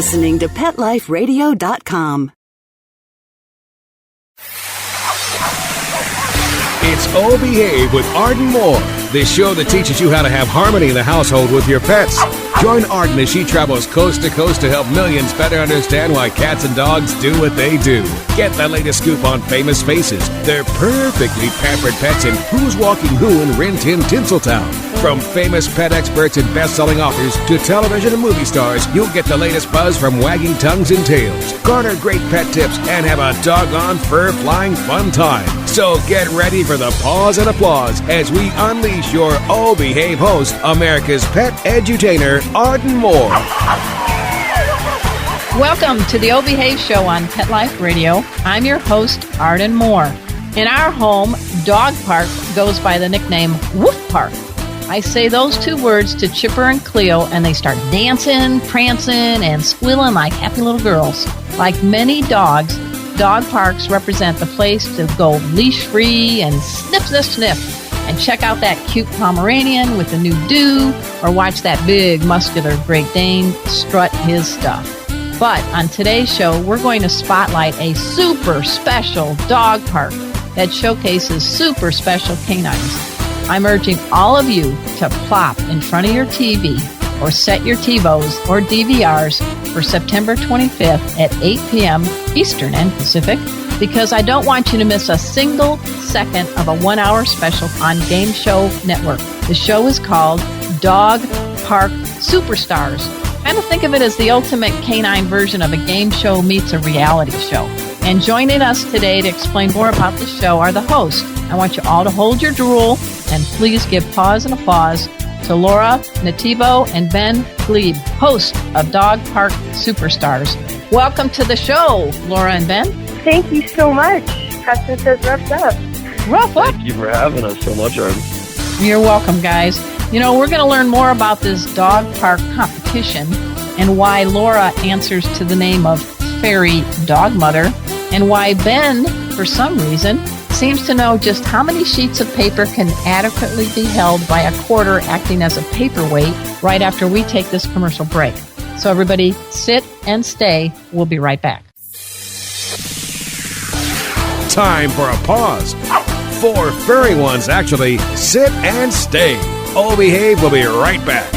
listening to PetLifeRadio.com. It's Oh Behave with Arden Moore, the show that teaches you how to have harmony in the household with your pets. Join Arden as she travels coast to coast to help millions better understand why cats and dogs do what they do. Get the latest scoop on famous faces, their perfectly pampered pets, and who's walking who in Rin Tin Tinseltown. From famous pet experts and best-selling authors to television and movie stars, you'll get the latest buzz from wagging tongues and tails. Garner great pet tips and have a doggone fur-flying fun time. So get ready for the pause and applause as we unleash your Oh Behave host, America's pet edutainer, Arden Moore. Welcome to the Oh Behave Show on Pet Life Radio. I'm your host, Arden Moore. In our home, Dog Park goes by the nickname Woof Park. I say those two words to Chipper and Cleo, and they start dancing, prancing, and squealing like happy little girls. Like many dogs, dog parks represent the place to go leash-free and sniff, sniff, sniff, and check out that cute Pomeranian with the new do, or watch that big, muscular Great Dane strut his stuff. But on today's show, we're going to spotlight a super special dog park that showcases super special canines. I'm urging all of you to plop in front of your TV or set your TiVos or DVRs for September 25th at 8 p.m. Eastern and Pacific, because I don't want you to miss a single second of a 1-hour special on Game Show Network. The show is called Dog Park Superstars. Kind of think of it as the ultimate canine version of a game show meets a reality show. And joining us today to explain more about the show are the hosts. I want you all to hold your drool and please give pause and applause to Laura Nativo and Ben Gleib, host of Dog Park Superstars. Welcome to the show, Laura and Ben. Thank you so much. Preston says roughed up. Rough up. Thank you for having us so much, Arden. You're welcome, guys. You know, we're going to learn more about this dog park competition and why Laura answers to the name of Fairy Dog Mother, and why Ben, for some reason, seems to know just how many sheets of paper can adequately be held by a quarter acting as a paperweight right after we take this commercial break. So everybody sit and stay. We'll be right back. Time for a pause. 4 furry ones, actually. Sit and stay. Oh Behave will be right back.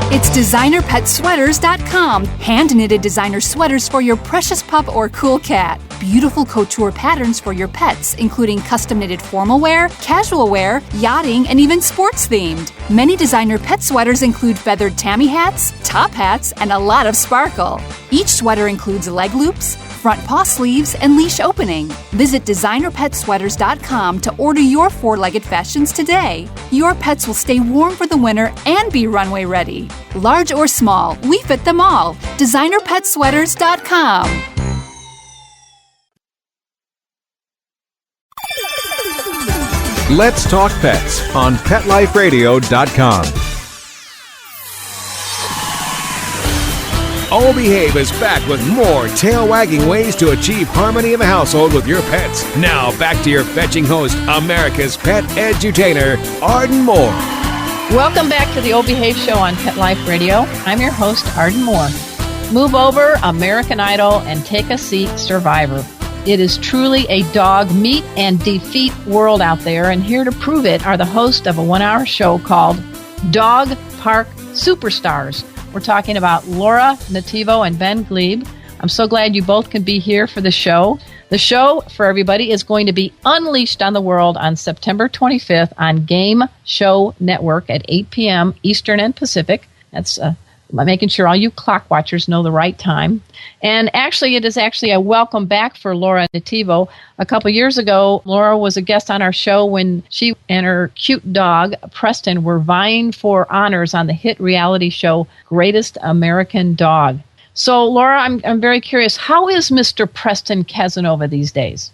It's DesignerPetSweaters.com. Hand-knitted designer sweaters for your precious pup or cool cat. Beautiful couture patterns for your pets, including custom-knitted formal wear, casual wear, yachting, and even sports-themed. Many designer pet sweaters include feathered tammy hats, top hats, and a lot of sparkle. Each sweater includes leg loops, front paw sleeves, and leash opening. Visit DesignerPetSweaters.com to order your 4-legged fashions today. Your pets will stay warm for the winter and be runway ready. Large or small, we fit them all. DesignerPetSweaters.com. Let's Talk Pets on PetLifeRadio.com. Oh Behave is back with more tail-wagging ways to achieve harmony in the household with your pets. Now back to your fetching host, America's pet edutainer, Arden Moore. Welcome back to the Oh Behave Show on Pet Life Radio. I'm your host, Arden Moore. Move over, American Idol, and take a seat, Survivor. It is truly a dog meet and defeat world out there, and here to prove it are the hosts of a 1-hour show called Dog Park Superstars. We're talking about Laura Nativo and Ben Gleib. I'm so glad you both can be here for the show. The show, for everybody, is going to be unleashed on the world on September 25th on Game Show Network at 8 p.m. Eastern and Pacific. That's making sure all you clock watchers know the right time. And actually, it is actually a welcome back for Laura Nativo. A couple years ago, Laura was a guest on our show when she and her cute dog, Preston, were vying for honors on the hit reality show Greatest American Dog. So, Laura, I'm very curious, how is Mr. Preston Casanova these days?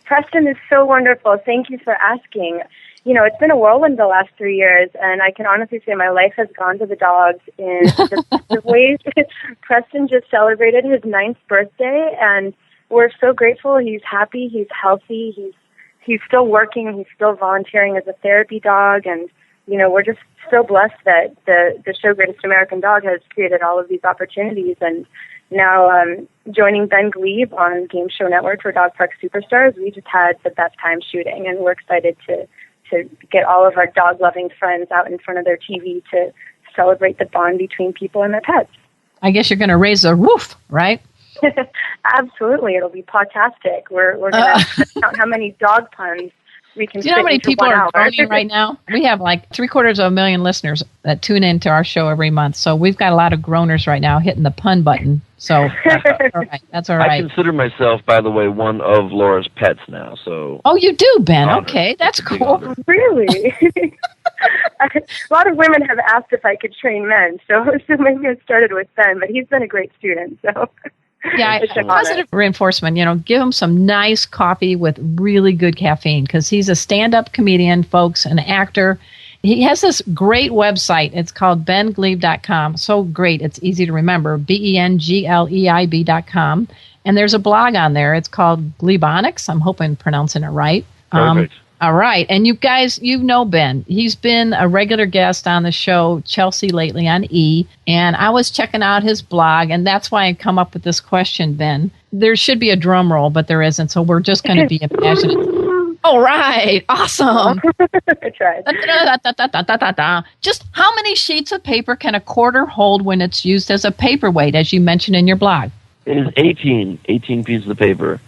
Preston is so wonderful. Thank you for asking. You know, it's been a whirlwind the last 3 years, and I can honestly say my life has gone to the dogs in the ways. Preston just celebrated his 9th birthday, and we're so grateful. He's happy, he's healthy, he's still working, he's still volunteering as a therapy dog, and we're just so blessed that the show Greatest American Dog has created all of these opportunities. And now joining Ben Gleib on Game Show Network for Dog Park Superstars, we just had the best time shooting, and we're excited to get all of our dog-loving friends out in front of their TV to celebrate the bond between people and their pets. I guess you're going to raise a roof, right? Absolutely. It'll be podtastic. We're going to count how many dog puns we can. Do you know how many people are hour? joining right now? We have like 750,000 listeners that tune into our show every month. So we've got a lot of groaners right now hitting the pun button. So that's all right. That's all right. I consider myself, by the way, one of Laura's pets now. So. Oh, you do, Ben? Honor. Okay, that's cool. Really? A lot of women have asked if I could train men, so maybe I started with Ben, but he's been a great student. So. Yeah, positive reinforcement. Give him some nice coffee with really good caffeine, because he's a stand-up comedian, folks, an actor. He has this great website. It's called bengleib.com. So great. It's easy to remember. BENGLEIB.com. And there's a blog on there. It's called Gleibonics. I'm hoping I'm pronouncing it right. Perfect. All right. And you guys, know Ben. He's been a regular guest on the show, Chelsea, lately on E! And I was checking out his blog, and that's why I come up with this question, Ben. There should be a drum roll, but there isn't, so we're just going to be imaginative. All right. Awesome. I tried. Just how many sheets of paper can a quarter hold when it's used as a paperweight, as you mentioned in your blog? It is 18 pieces of paper.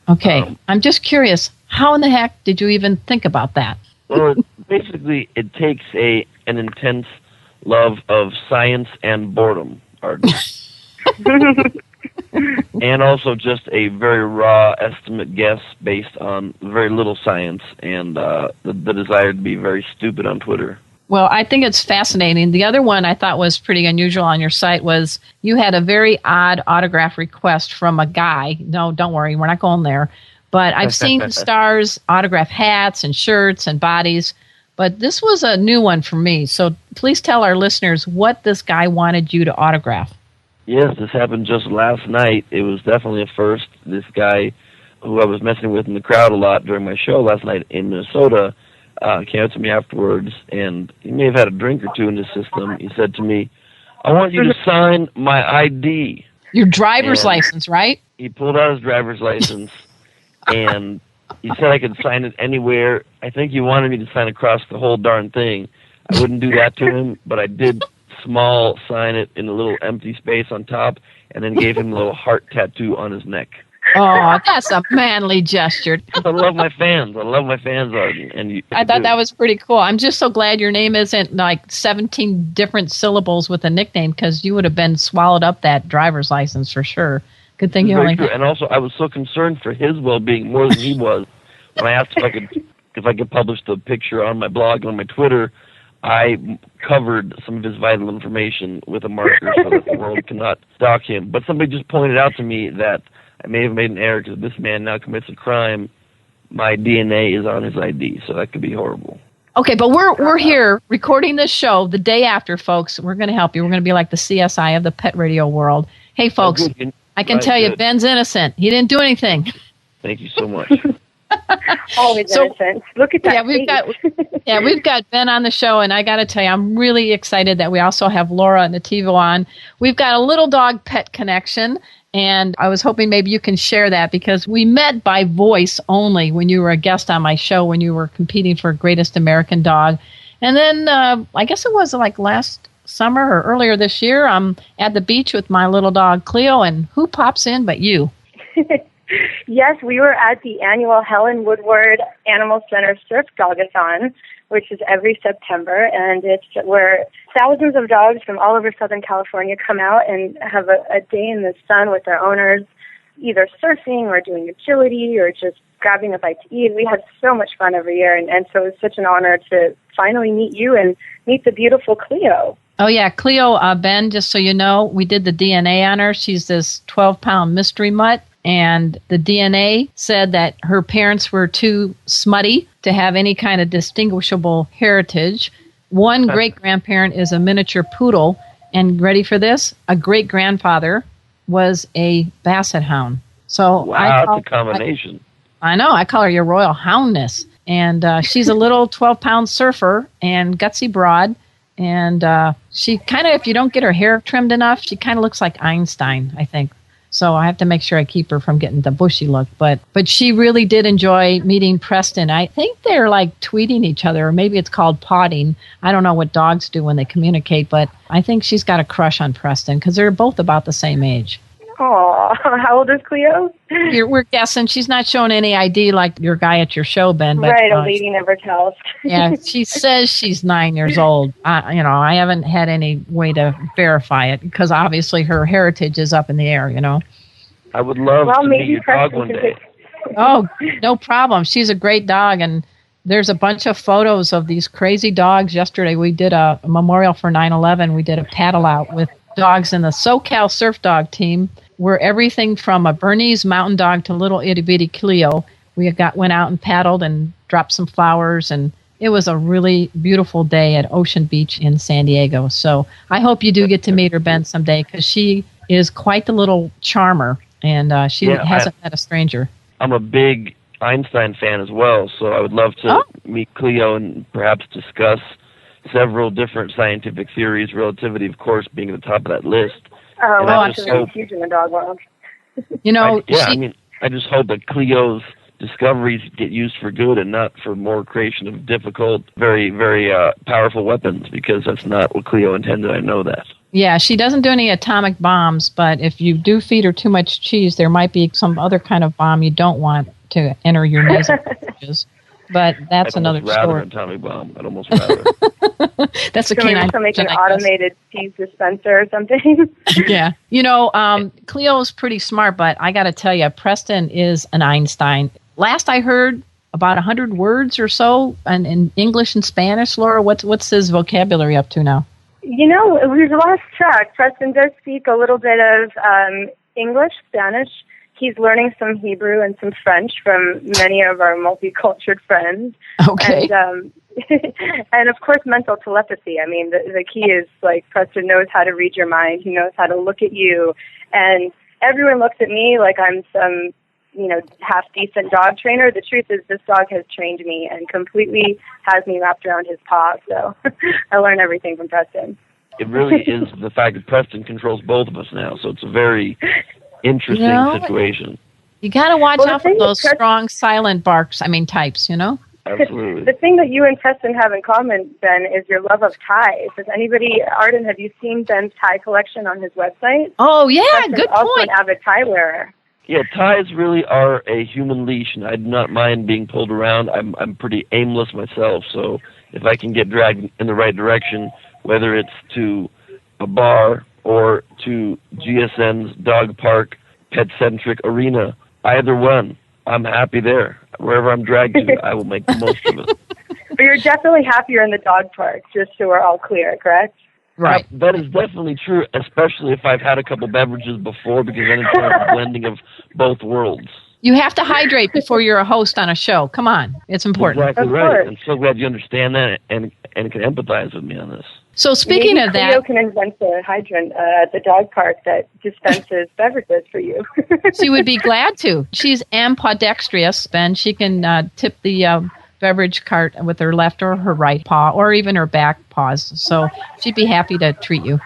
Okay. I'm just curious. How in the heck did you even think about that? Well, basically, it takes an intense love of science and boredom, Arden. And also just a very raw estimate guess based on very little science and the desire to be very stupid on Twitter. Well, I think it's fascinating. The other one I thought was pretty unusual on your site was you had a very odd autograph request from a guy. No, don't worry, we're not going there. But I've seen the stars autograph hats and shirts and bodies. But this was a new one for me. So please tell our listeners what this guy wanted you to autograph. Yes, this happened just last night. It was definitely a first. This guy, who I was messing with in the crowd a lot during my show last night in Minnesota, came up to me afterwards, and he may have had a drink or two in his system. He said to me, "I want you to sign my ID." Your driver's license, right? He pulled out his driver's license, and he said I could sign it anywhere. I think he wanted me to sign across the whole darn thing. I wouldn't do that to him, but I did small sign it in a little empty space on top, and then gave him a little heart tattoo on his neck. Oh, that's a manly gesture. I love my fans. Arden. And I thought that was pretty cool. I'm just so glad your name isn't like 17 different syllables with a nickname, because you would have been swallowed up that driver's license for sure. Good thing you only. And also, I was so concerned for his well-being more than he was. When I asked if I could publish the picture on my blog and on my Twitter, I covered some of his vital information with a marker so that the world cannot stalk him. But somebody just pointed out to me that I may have made an error because this man now commits a crime. My DNA is on his ID, so that could be horrible. Okay, but we're here recording this show the day after, folks. We're going to help you. We're going to be like the CSI of the pet radio world. Hey, folks, I can tell you Ben's innocent. He didn't do anything. Thank you so much. Always innocent. Look at that. Yeah, we've got Ben on the show, and I got to tell you, I'm really excited that we also have Laura Nativo on. We've got a little dog pet connection, and I was hoping maybe you can share that, because we met by voice only when you were a guest on my show when you were competing for Greatest American Dog. And then I guess it was like last summer or earlier this year, I'm at the beach with my little dog Cleo, and who pops in but you? Yes, we were at the annual Helen Woodward Animal Center Surf Dogathon, which is every September, and it's where thousands of dogs from all over Southern California come out and have a day in the sun with their owners, either surfing or doing agility or just grabbing a bite to eat. We have so much fun every year, and so it's such an honor to finally meet you and meet the beautiful Cleo. Oh, yeah, Cleo, Ben, just so you know, we did the DNA on her. She's this 12-pound mystery mutt. And the DNA said that her parents were too smutty to have any kind of distinguishable heritage. One great-grandparent is a miniature poodle. And ready for this? A great-grandfather was a basset hound. So wow, that's a combination. I know. I call her your royal houndness. And she's a little 12-pound surfer and gutsy broad. And she kind of, if you don't get her hair trimmed enough, she kind of looks like Einstein, I think. So I have to make sure I keep her from getting the bushy look. But she really did enjoy meeting Preston. I think they're like tweeting each other, or maybe it's called potting. I don't know what dogs do when they communicate, but I think she's got a crush on Preston because they're both about the same age. Aw, how old is Cleo? We're guessing. She's not showing any ID like your guy at your show, Ben. But, right, a lady never tells. Yeah, she says she's 9 years old. I haven't had any way to verify it because obviously her heritage is up in the air, I would love to meet your dog one day. Oh, no problem. She's a great dog, and there's a bunch of photos of these crazy dogs. Yesterday we did a memorial for 9/11. We did a paddle out with dogs in the SoCal Surf Dog team. We're everything from a Bernese mountain dog to little itty bitty Cleo. We went out and paddled and dropped some flowers, and it was a really beautiful day at Ocean Beach in San Diego. So I hope you do get to meet her, Ben, someday, because she is quite the little charmer, and she hasn't met a stranger. I'm a big Einstein fan as well, so I would love to meet Cleo and perhaps discuss several different scientific theories, relativity, of course, being at the top of that list. Oh, well, I'm sure it's huge in the dog world. I just hope that Cleo's discoveries get used for good and not for more creation of difficult, very, very powerful weapons, because that's not what Cleo intended. I know that. Yeah, she doesn't do any atomic bombs, but if you do feed her too much cheese, there might be some other kind of bomb you don't want to enter your nasal passages. But that's another story. I'd almost rather an atomic bomb. I'd almost rather. That's a canine. So make an automated cheese dispenser or something. Yeah. Cleo's pretty smart, but I got to tell you, Preston is an Einstein. Last I heard, about 100 words or so in English and Spanish. Laura, what's his vocabulary up to now? We've lost track. Preston does speak a little bit of English, Spanish. He's learning some Hebrew and some French from many of our multicultural friends. Okay. And of course, mental telepathy. I mean, the key is, like, Preston knows how to read your mind. He knows how to look at you. And everyone looks at me like I'm some, half-decent dog trainer. The truth is this dog has trained me and completely has me wrapped around his paw. So I learn everything from Preston. It really is the fact that Preston controls both of us now. So it's a very interesting situation. You got to watch out for those strong, silent types, Absolutely. The thing that you and Preston have in common, Ben, is your love of ties. Arden, have you seen Ben's tie collection on his website? Oh, yeah, Preston's good also point. An avid tie wearer. Yeah, ties really are a human leash, and I do not mind being pulled around. I'm pretty aimless myself, so if I can get dragged in the right direction, whether it's to a bar or to GSN's dog park, pet-centric arena, either one, I'm happy there. Wherever I'm dragged to, I will make the most of it. But you're definitely happier in the dog park, just so we're all clear, correct? Right. That is definitely true, especially if I've had a couple beverages before, because then it's kind of a blending of both worlds. You have to hydrate before you're a host on a show. Come on. It's important. Exactly right. I'm so glad you understand that and can empathize with me on this. So speaking of that... Cleo can invent a hydrant at the dog park that dispenses beverages for you. She would be glad to. She's ambidextrous, Ben. She can tip the beverage cart with her left or her right paw, or even her back paws. So she'd be happy to treat you.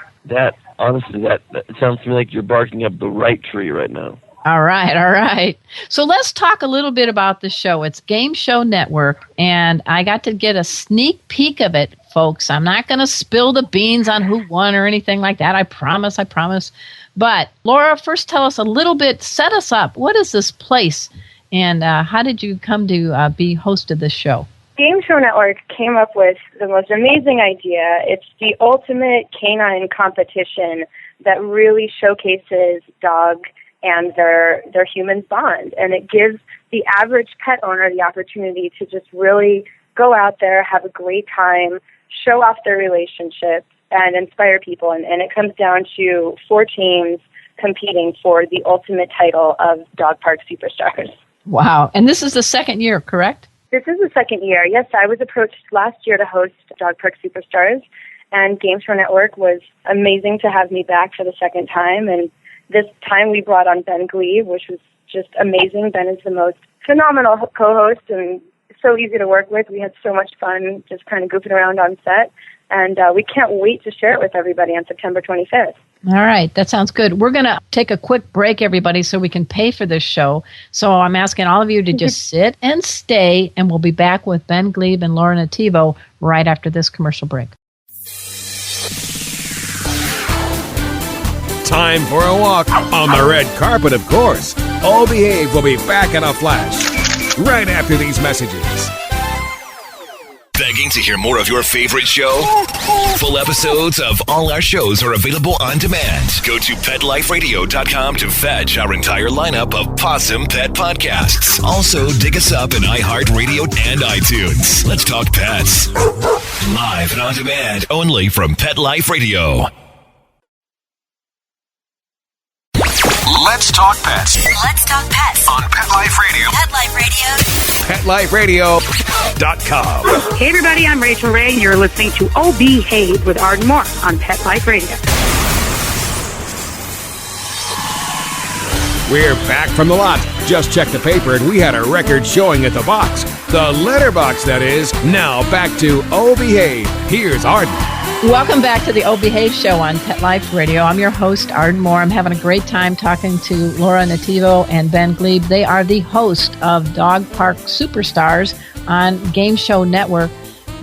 Honestly, that sounds to me like you're barking up the right tree right now. All right. So let's talk a little bit about the show. It's Game Show Network, and I got to get a sneak peek of it, folks. I'm not going to spill the beans on who won or anything like that. I promise. But Laura, first tell us a little bit, set us up. What is this place, and how did you come to be host of this show? Game Show Network came up with the most amazing idea. It's the ultimate canine competition that really showcases dog and their human bond. And it gives the average pet owner the opportunity to just really go out there, have a great time, show off their relationship, and inspire people. And it comes down to 4 teams competing for the ultimate title of Dog Park Superstars. Wow. And this is the second year, correct? This is the second year. Yes, I was approached last year to host Dog Park Superstars, and Game Show Network was amazing to have me back for the second time. And this time we brought on Ben Gleib, which was just amazing. Ben is the most phenomenal co-host and so easy to work with. We had so much fun just kind of goofing around on set. And we can't wait to share it with everybody on September 25th. All right. That sounds good. We're going to take a quick break, everybody, so we can pay for this show. So I'm asking all of you to just sit and stay, and we'll be back with Ben Gleib and Laura Nativo right after this commercial break. Time for a walk on the red carpet, of course. All Behave will be back in a flash right after these messages. Begging to hear more of your favorite show? Full episodes of all our shows are available on demand. Go to PetLifeRadio.com to fetch our entire lineup of Possum Pet podcasts. Also, dig us up in iHeartRadio and iTunes. Let's talk pets. Live and on demand only from Pet Life Radio. Let's talk pets. Let's talk pets On Pet Life Radio. Pet Life Radio. PetLifeRadio.com. Hey everybody, I'm Rachel Ray, and you're listening to Oh Behave with Arden Moore on Pet Life Radio. We're back from the lot. Just checked the paper and we had a record showing at the box. The letterbox, that is. Now back to Oh Behave. Here's Arden. Welcome back to the O Behave Show on Pet Life Radio. I'm your host, Arden Moore. I'm having a great time talking to Laura Nativo and Ben Gleib. They are the host of Dog Park Superstars on Game Show Network.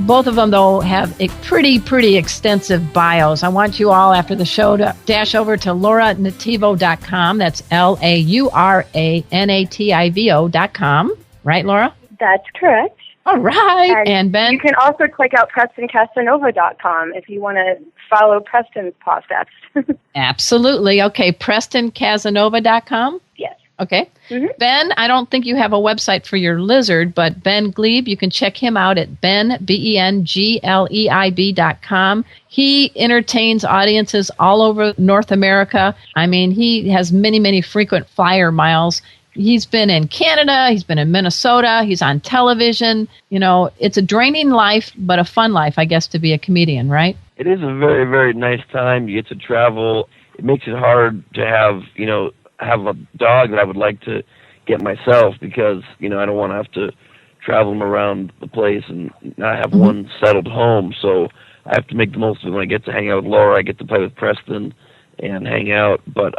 Both of them, though, have a pretty extensive bios. I want you all, after the show, to dash over to lauranativo.com. That's LauranAtivo.com. Right, Laura? That's correct. All right. And Ben? You can also click out PrestonCasanova.com if you want to follow Preston's process. Absolutely. Okay, PrestonCasanova.com? Yes. Okay. Mm-hmm. Ben, I don't think you have a website for your lizard, but Ben Gleib, you can check him out at BenGleib.com. He entertains audiences all over North America. I mean, he has many frequent flyer miles. He's been in Canada, he's been in Minnesota, he's on television. You know, it's a draining life, but a fun life, I guess, to be a comedian, right? It is a very, very nice time. You get to travel. It makes it hard to have a dog that I would like to get myself because, I don't want to have to travel them around the place and not have one settled home. So I have to make the most of it. When I get to hang out with Laura, I get to play with Preston and hang out. But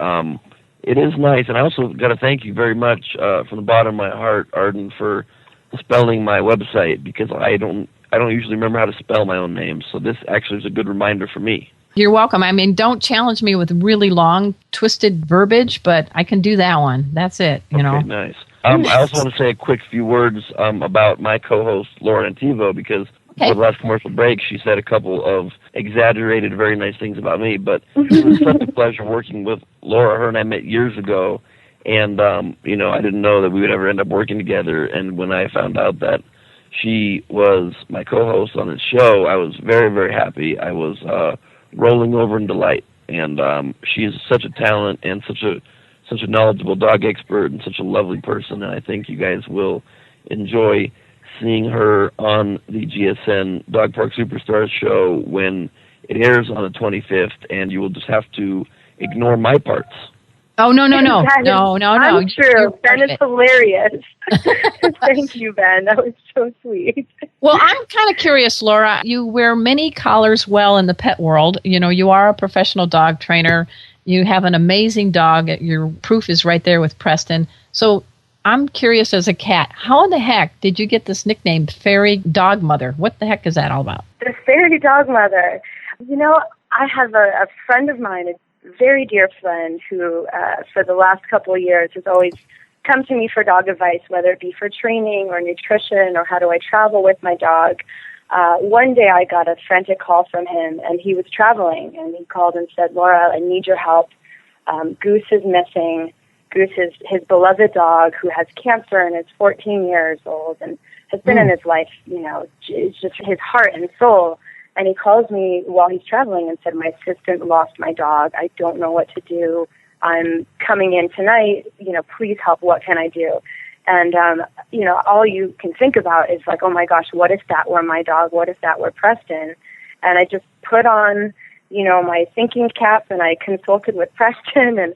it is nice, and I also got to thank you very much from the bottom of my heart, Arden, for spelling my website because I don't usually remember how to spell my own name. So this actually is a good reminder for me. You're welcome. I mean, don't challenge me with really long, twisted verbiage, but I can do that one. That's it. You know. Okay, nice. I also want to say a quick few words about my co-host Laura Nativo because for the last commercial break, she said a couple of exaggerated, very nice things about me. But it was such a pleasure working with Laura. Her and I met years ago, and I didn't know that we would ever end up working together. And when I found out that she was my co-host on this show, I was very, very happy. I was rolling over in delight. And she is such a talent and such a knowledgeable dog expert and such a lovely person. And I think you guys will enjoy seeing her on the GSN Dog Park Superstars show when it airs on the 25th, and you will just have to ignore my parts. Oh, no. No. I'm true. Ben is hilarious. Thank you, Ben. That was so sweet. Well, I'm kind of curious, Laura. You wear many collars well in the pet world. You are a professional dog trainer. You have an amazing dog. Your proof is right there with Preston. So I'm curious as a cat, how in the heck did you get this nickname, Fairy Dog Mother? What the heck is that all about? The Fairy Dog Mother. I have a friend of mine, a very dear friend, who for the last couple of years has always come to me for dog advice, whether it be for training or nutrition or how do I travel with my dog. One day I got a frantic call from him, and he was traveling, and he called and said, Laura, I need your help. Goose is missing. Goose is his beloved dog who has cancer and is 14 years old and has been in his life, it's just his heart and soul. And he calls me while he's traveling and said, my assistant lost my dog. I don't know what to do. I'm coming in tonight. Please help. What can I do? And, all you can think about is like, oh my gosh, what if that were my dog? What if that were Preston? And I just put on, my thinking cap and I consulted with Preston, and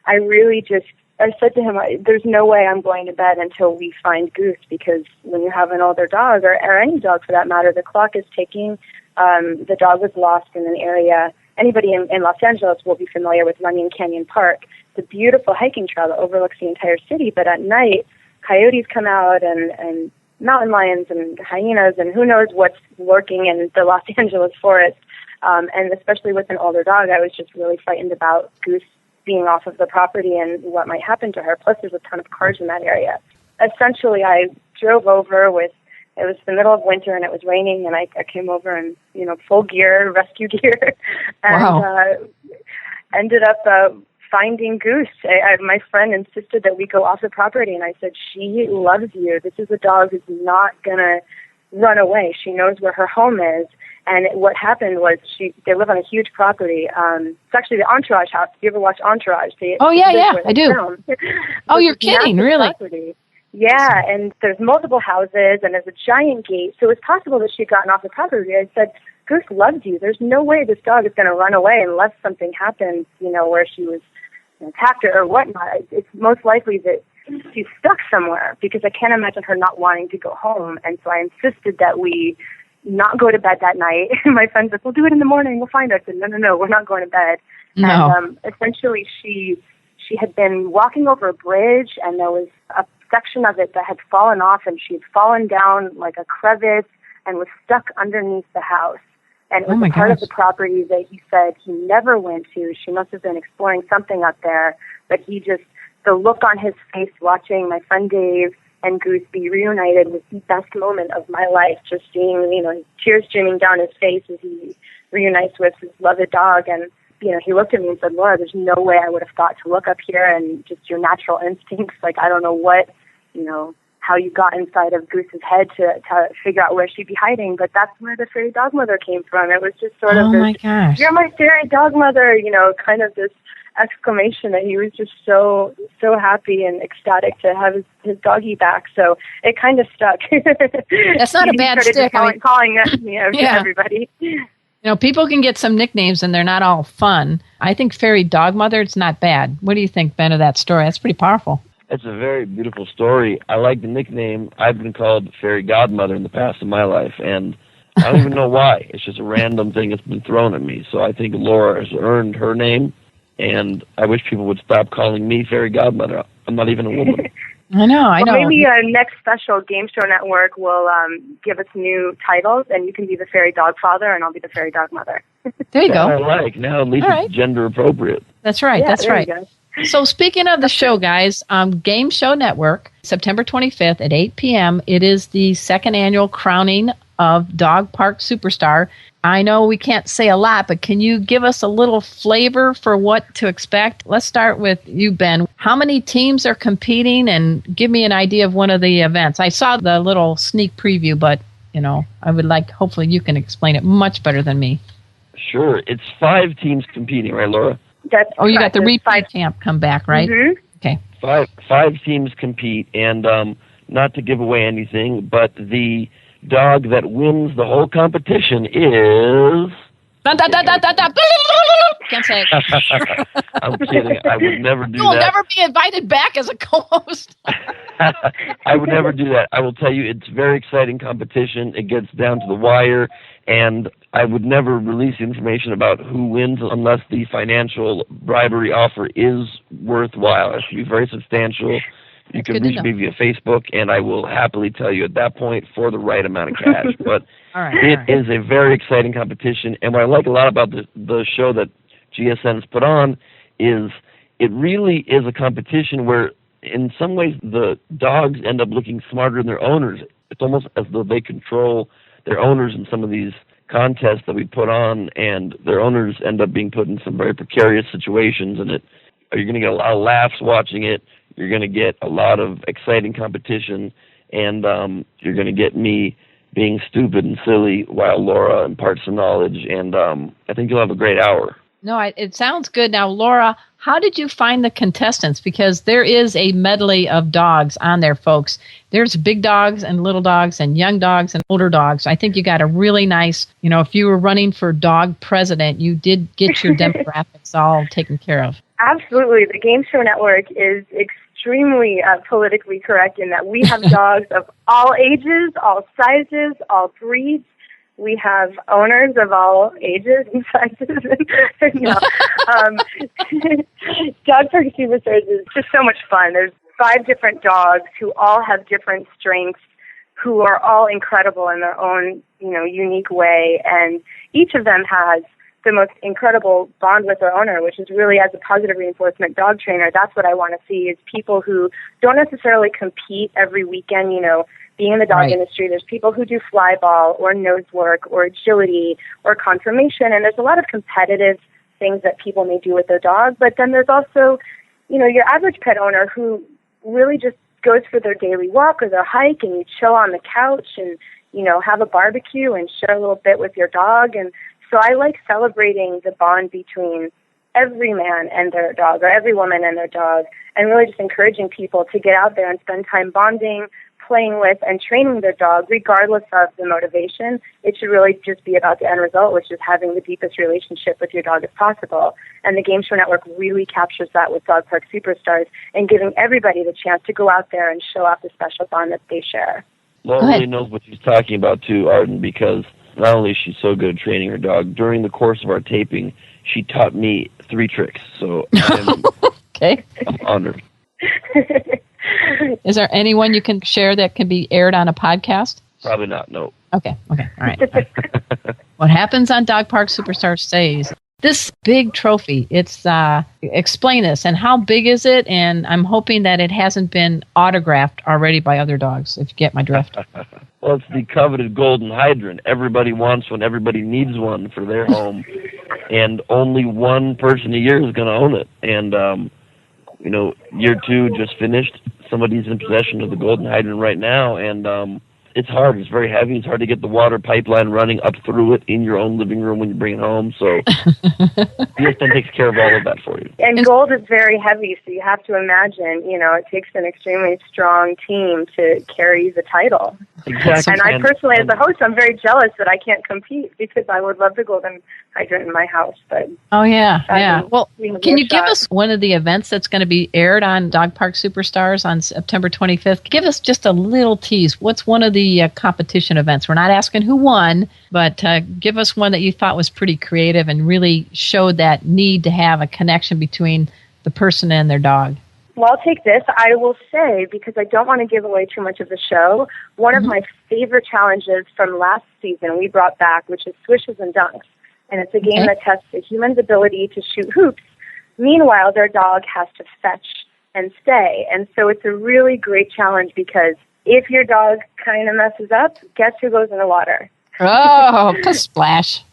I really just I said to him, there's no way I'm going to bed until we find Goose, because when you have an older dog, or any dog for that matter, the clock is ticking. The dog was lost in an area. Anybody in Los Angeles will be familiar with Runyon Canyon Park. It's a beautiful hiking trail that overlooks the entire city, but at night, coyotes come out and mountain lions and hyenas and who knows what's lurking in the Los Angeles forest. And especially with an older dog, I was just really frightened about Goose being off of the property and what might happen to her. Plus, there's a ton of cars in that area. Essentially, I drove over it was the middle of winter and it was raining, and I came over in, full gear, rescue gear, and ended up finding Goose. My friend insisted that we go off the property, and I said, she loves you. This is a dog who's not going to run away. She knows where her home is. And what happened was they live on a huge property. It's actually the Entourage house. Do you ever watch Entourage? I do. Oh, you're kidding, really? Property. Yeah, and there's multiple houses, and there's a giant gate. So it's possible that she'd gotten off the property. I said, Goose loves you. There's no way this dog is going to run away unless something happens, where she was attacked or whatnot. It's most likely that she's stuck somewhere, because I can't imagine her not wanting to go home. And so I insisted that we not go to bed that night. My friend said, we'll do it in the morning. We'll find her. I said, no, we're not going to bed. No. And essentially she had been walking over a bridge, and there was a section of it that had fallen off, and she had fallen down like a crevice and was stuck underneath the house. And it was a part of the property that he said he never went to. She must have been exploring something up there, but the look on his face watching my friend Dave and Goose be reunited was the best moment of my life, just seeing, tears streaming down his face as he reunites with his beloved dog. And, he looked at me and said, Laura, there's no way I would have thought to look up here, and just your natural instincts. Like, I don't know what, how you got inside of Goose's head to figure out where she'd be hiding, but that's where the fairy dog mother came from. It was just sort of my gosh. You're my fairy dog mother, kind of this exclamation that he was just so happy and ecstatic to have his doggy back. So it kind of stuck. That's not a bad stick. Calling everybody. People can get some nicknames and they're not all fun. I think fairy dog mother, it's not bad. What do you think, Ben, of that story? That's pretty powerful. It's a very beautiful story. I like the nickname. I've been called fairy godmother in the past of my life, and I don't even know why. It's just a random thing that's been thrown at me. So I think Laura has earned her name, and I wish people would stop calling me fairy godmother. I'm not even a woman. I know. Maybe next special Game Show Network will give us new titles, and you can be the fairy dog father, and I'll be the fairy dog mother. There you go. Now at least it's gender appropriate. That's right. Yeah, that's right. So speaking of the show, guys, Game Show Network, September 25th at 8 p.m., it is the second annual crowning of Dog Park Superstar. I know we can't say a lot, but can you give us a little flavor for what to expect? Let's start with you, Ben. How many teams are competing, and give me an idea of one of the events? I saw the little sneak preview, but, I would like, hopefully you can explain it much better than me. Sure. It's 5 teams competing, right, Laura? That's you got the repeat camp come back, right? Mm-hmm. Okay. 5 teams compete, and not to give away anything, but the dog that wins the whole competition is... Can't say it. I'm kidding. I would never do that. You'll never be invited back as a co-host. I would never do that. I will tell you, it's a very exciting competition. It gets down to the wire, and I would never release information about who wins unless the financial bribery offer is worthwhile. It should be very substantial. You can reach me via Facebook, and I will happily tell you at that point for the right amount of cash. But it is a very exciting competition, and what I like a lot about the show that GSN has put on is it really is a competition where in some ways the dogs end up looking smarter than their owners. It's almost as though they control their owners in some of these contests that we put on, and their owners end up being put in some very precarious situations, and you're going to get a lot of laughs watching it. You're going to get a lot of exciting competition, and you're going to get me being stupid and silly while Laura imparts some knowledge, and I think you'll have a great hour. No, it sounds good. Now, Laura, how did you find the contestants? Because there is a medley of dogs on there, folks. There's big dogs and little dogs and young dogs and older dogs. I think you got a really nice, if you were running for dog president, you did get your demographics all taken care of. Absolutely. The Game Show Network is extremely politically correct in that we have dogs of all ages, all sizes, all breeds. We have owners of all ages and sizes. No. Dog Park Superstars is just so much fun. There's 5 different dogs who all have different strengths, who are all incredible in their own, unique way, and each of them has the most incredible bond with their owner, which is really, as a positive reinforcement dog trainer, that's what I want to see, is people who don't necessarily compete every weekend, being in the dog industry. There's people who do fly ball or nose work or agility or conformation, and there's a lot of competitive things that people may do with their dog, but then there's also, your average pet owner who really just goes for their daily walk or their hike, and you chill on the couch and, have a barbecue and share a little bit with your dog. And so I like celebrating the bond between every man and their dog, or every woman and their dog, and really just encouraging people to get out there and spend time bonding, playing with, and training their dog, regardless of the motivation. It should really just be about the end result, which is having the deepest relationship with your dog as possible. And the Game Show Network really captures that with Dog Park Superstars, and giving everybody the chance to go out there and show off the special bond that they share. Laura really knows what she's talking about too, Arden, because not only is she so good at training her dog, during the course of our taping, she taught me 3 tricks. So I'm honored. Is there anyone you can share that can be aired on a podcast? Probably not, no. Okay, all right. What happens on Dog Park Superstars stays. This big trophy, it's, explain this, and how big is it? And I'm hoping that it hasn't been autographed already by other dogs, if you get my drift. Well, it's the coveted golden hydrant. Everybody wants one. Everybody needs one for their home. And only one person a year is going to own it. And, year 2 just finished. Somebody's in possession of the golden hydrant right now. And it's hard. It's very heavy. It's hard to get the water pipeline running up through it in your own living room when you bring it home. So Houston takes care of all of that for you. And gold is very heavy, so you have to imagine, it takes an extremely strong team to carry the title. Exactly. And I personally, as a host, I'm very jealous that I can't compete, because I would love the golden hydrant in my house. But well, can you give us one of the events that's going to be aired on Dog Park Superstars on September 25th? Give us just a little tease. What's one of the competition events? We're not asking who won, but give us one that you thought was pretty creative and really showed that need to have a connection between the person and their dog. Well, I'll take this. I will say, because I don't want to give away too much of the show, one of my favorite challenges from last season we brought back, which is Swishes and Dunks. And it's a game that tests a human's ability to shoot hoops. Meanwhile, their dog has to fetch and stay. And so it's a really great challenge, because if your dog kind of messes up, guess who goes in the water? Oh, splash.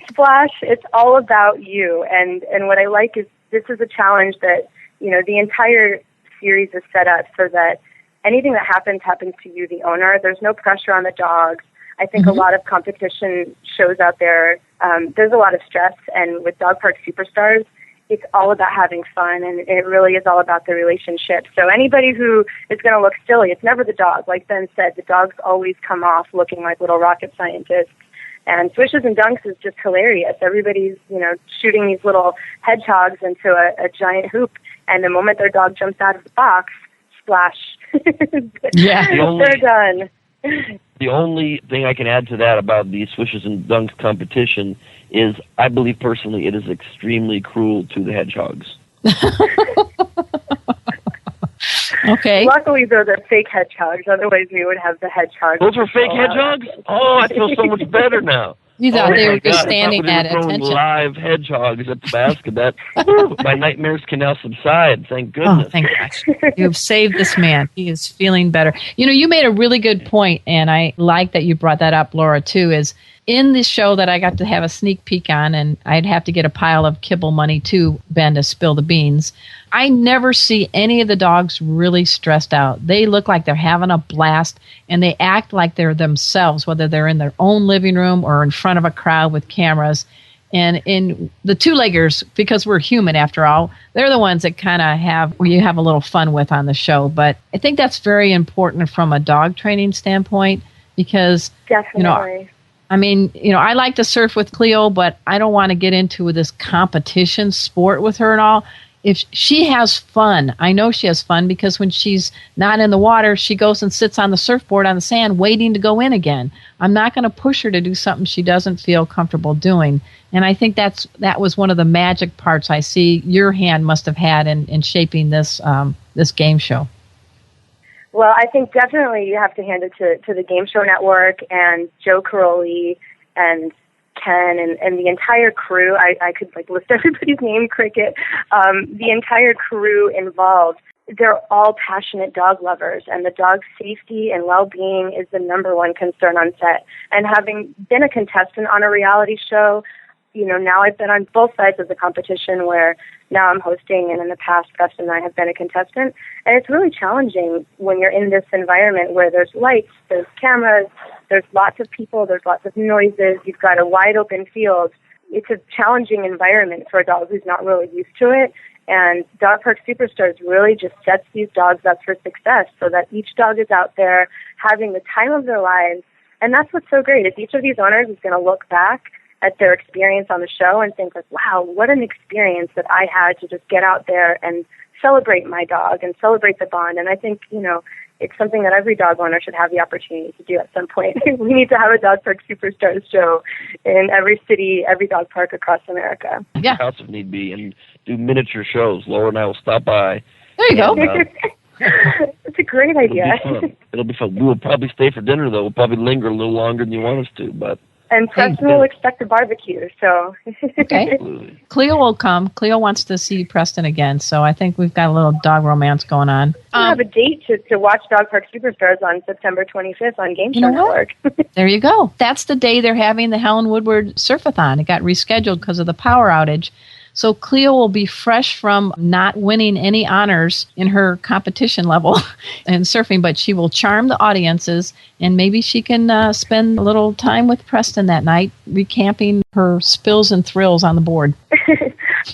Splash. It's all about you. And what I like is this is a challenge that, the entire series is set up so that anything that happens to you, the owner. There's no pressure on the dogs. I think a lot of competition shows out there, there's a lot of stress. And with Dog Park Superstars, it's all about having fun, and it really is all about the relationship. So anybody who is going to look silly, it's never the dog. Like Ben said, the dogs always come off looking like little rocket scientists. And Swishes and Dunks is just hilarious. Everybody's, shooting these little hedgehogs into a giant hoop, and the moment their dog jumps out of the box, splash. They're done. The only thing I can add to that about the Swishes and Dunks competition is I believe personally it is extremely cruel to the hedgehogs. Okay. Luckily, those are fake hedgehogs. Otherwise, we would have the hedgehogs. Those were fake hedgehogs? Oh, I feel so much better now. You thought they were just standing at attention. Live hedgehogs at the basket. My nightmares can now subside. Thank goodness. Oh, thank gosh. You've saved this man. He is feeling better. You made a really good point, and I like that you brought that up, Laura, too, is in this show that I got to have a sneak peek on, and I'd have to get a pile of kibble money to Ben to spill the beans, I never see any of the dogs really stressed out. They look like they're having a blast, and they act like they're themselves, whether they're in their own living room or in front of a crowd with cameras. And in the two-leggers, because we're human after all, they're the ones that kind of where you have a little fun with on the show. But I think that's very important from a dog training standpoint, because, definitely. I like to surf with Cleo, but I don't want to get into this competition sport with her and all. if she has fun, I know she has fun because when she's not in the water, she goes and sits on the surfboard on the sand waiting to go in again. I'm not going to push her to do something she doesn't feel comfortable doing. And I think that was one of the magic parts I see your hand must have had in shaping this this game show. Well, I think definitely you have to hand it to the Game Show Network and Joe Caroli and Ken and the entire crew. I could list everybody's name, Cricket. The entire crew involved. They're all passionate dog lovers, and the dog's safety and well-being is the number one concern on set. And having been a contestant on a reality show, now I've been on both sides of the competition where now I'm hosting, and in the past, Preston and I have been a contestant. And it's really challenging when you're in this environment where there's lights, there's cameras, there's lots of people, there's lots of noises, you've got a wide open field. It's a challenging environment for a dog who's not really used to it. And Dog Park Superstars really just sets these dogs up for success so that each dog is out there having the time of their lives. And that's what's so great, is each of these owners is going to look back at their experience on the show and think wow, what an experience that I had to just get out there and celebrate my dog and celebrate the bond. And I think, it's something that every dog owner should have the opportunity to do at some point. We need to have a Dog Park Superstars show in every city, every dog park across America. Yeah. House if need be, and do miniature shows. Laura and I will stop by. There you go. It's a great idea. It'll be fun. We will probably stay for dinner, though. We'll probably linger a little longer than you want us to, but... And Preston will expect a barbecue, so... Okay. Cleo will come. Cleo wants to see Preston again, so I think we've got a little dog romance going on. We have a date to watch Dog Park Superstars on September 25th on Game Show Network. There you go. That's the day they're having the Helen Woodward Surfathon. It got rescheduled because of the power outage. So Cleo will be fresh from not winning any honors in her competition level in surfing, but she will charm the audiences, and maybe she can spend a little time with Preston that night, recamping her spills and thrills on the board.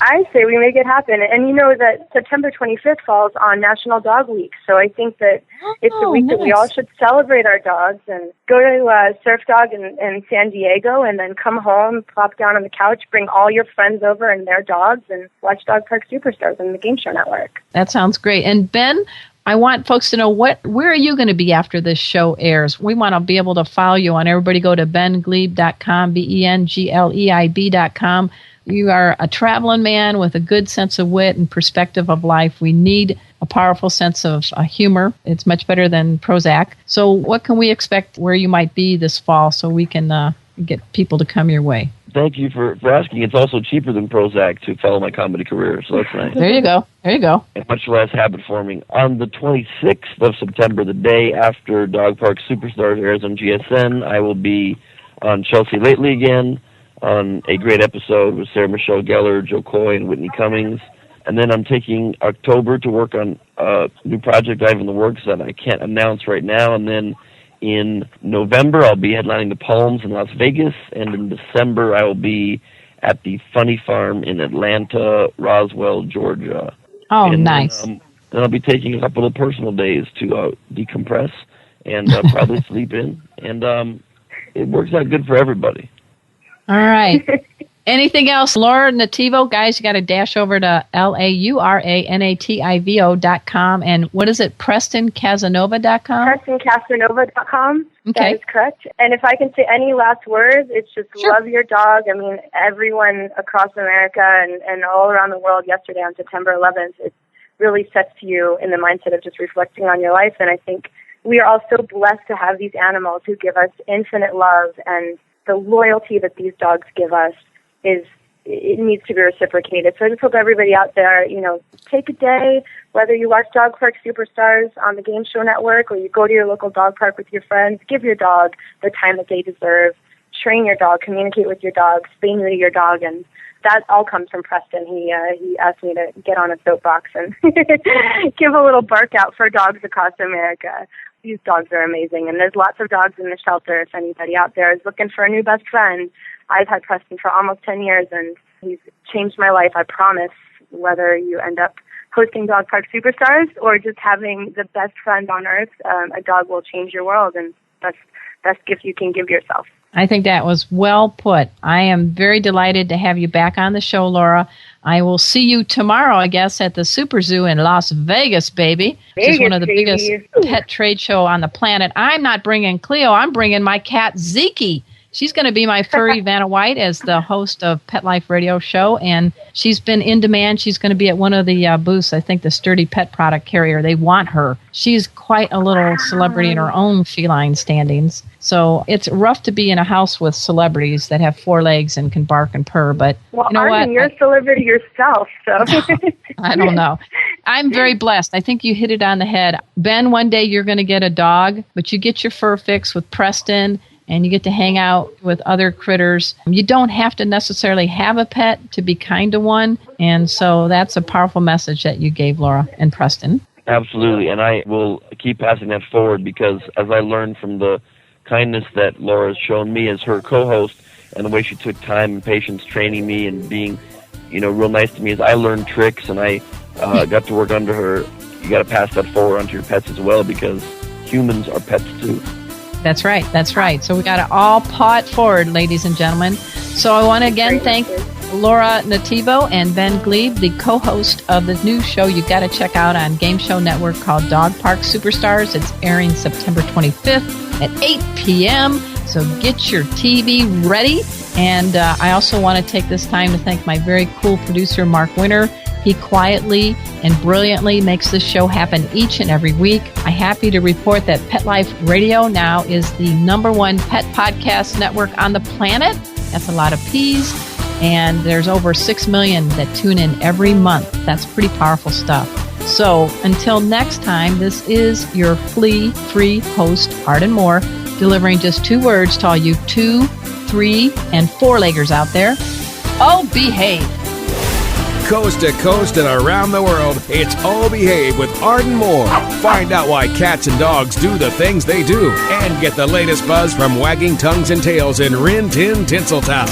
I say we make it happen. And you know that September 25th falls on National Dog Week, so I think that it's a week that we all should celebrate our dogs and go to Surf Dog in San Diego and then come home, plop down on the couch, bring all your friends over and their dogs and watch Dog Park Superstars on the Game Show Network. That sounds great. And Ben, I want folks to know where are you going to be after this show airs? We want to be able to follow you on. Everybody go to bengleib.com, BENGLEIB.com. You are a traveling man with a good sense of wit and perspective of life. We need a powerful sense of humor. It's much better than Prozac. So what can we expect where you might be this fall so we can get people to come your way? Thank you for asking. It's also cheaper than Prozac to follow my comedy career, so that's nice. There you go. And much less habit-forming. On the 26th of September, the day after Dog Park Superstars airs on GSN, I will be on Chelsea Lately again, on a great episode with Sarah Michelle Gellar, Joe Coy, and Whitney Cummings. And then I'm taking October to work on a new project I have in the works that I can't announce right now. And then in November, I'll be headlining the Palms in Las Vegas. And in December, I will be at the Funny Farm in Atlanta, Roswell, Georgia. Oh, and nice. Then I'll be taking a couple of personal days to decompress and probably sleep in. And it works out good for everybody. All right. Anything else? Laura Nativo, guys, you got to dash over to LauraNativo.com. And what is it? PrestonCasanova.com? PrestonCasanova.com. Okay. That is correct. And if I can say any last words, it's just love your dog. I mean, everyone across America and all around the world yesterday on September 11th, it really sets you in the mindset of just reflecting on your life. And I think we are all so blessed to have these animals who give us infinite love, and the loyalty that these dogs give us it needs to be reciprocated. So I just hope everybody out there, take a day, whether you watch Dog Park Superstars on the Game Show Network or you go to your local dog park with your friends, give your dog the time that they deserve, train your dog, communicate with your dog, spay neuter your dog, and that all comes from Preston. He asked me to get on a soapbox and give a little bark out for dogs across America. These dogs are amazing, and there's lots of dogs in the shelter if anybody out there is looking for a new best friend. I've had Preston for almost 10 years, and he's changed my life, I promise, whether you end up hosting Dog Park Superstars or just having the best friend on earth. A dog will change your world, and that's the best gift you can give yourself. I think that was well put. I am very delighted to have you back on the show, Laura. I will see you tomorrow, I guess, at the Super Zoo in Las Vegas, baby. Which is one of the biggest pet trade show on the planet. I'm not bringing Cleo. I'm bringing my cat, Zeke. She's going to be my furry Vanna White as the host of Pet Life Radio Show, and she's been in demand. She's going to be at one of the booths, I think the Sturdy Pet Product Carrier. They want her. She's quite a little celebrity in her own feline standings. So it's rough to be in a house with celebrities that have 4 legs and can bark and purr, but well, you know Arden, what? You're a celebrity yourself, so... I don't know. I'm very blessed. I think you hit it on the head. Ben, one day you're going to get a dog, but you get your fur fix with Preston, and you get to hang out with other critters. You don't have to necessarily have a pet to be kind to one, and so that's a powerful message that you gave, Laura and Preston. Absolutely, and I will keep passing that forward because as I learned from the kindness that Laura has shown me as her co-host and the way she took time and patience training me and being, real nice to me, as I learned tricks and I got to work under her. You got to pass that forward onto your pets as well because humans are pets too. That's right. That's right. So we got to all paw it forward, ladies and gentlemen. So I want to again thank Laura Nativo and Ben Gleib, the co-host of the new show you got to check out on Game Show Network called Dog Park Superstars. It's airing September 25th at 8 p.m. So get your TV ready. And I also want to take this time to thank my very cool producer, Mark Winter. He quietly and brilliantly makes this show happen each and every week. I'm happy to report that Pet Life Radio now is the #1 pet podcast network on the planet. That's a lot of P's. And there's over 6 million that tune in every month. That's pretty powerful stuff. So until next time, this is your flea-free host, Arden Moore, delivering just 2 words to all you 2, 3, and 4-leggers out there. Oh, behave. Coast to coast and around the world, it's Oh Behave with Arden Moore. Find out why cats and dogs do the things they do and get the latest buzz from wagging tongues and tails in Rin Tin Tinseltown.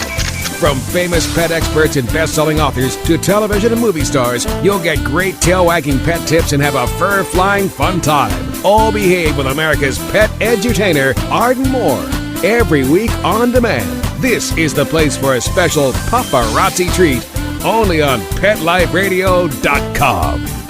From famous pet experts and best-selling authors to television and movie stars, you'll get great tail-wagging pet tips and have a fur-flying fun time. Oh Behave with America's pet edutainer, Arden Moore. Every week on demand. This is the place for a special paparazzi treat. Only on PetLifeRadio.com.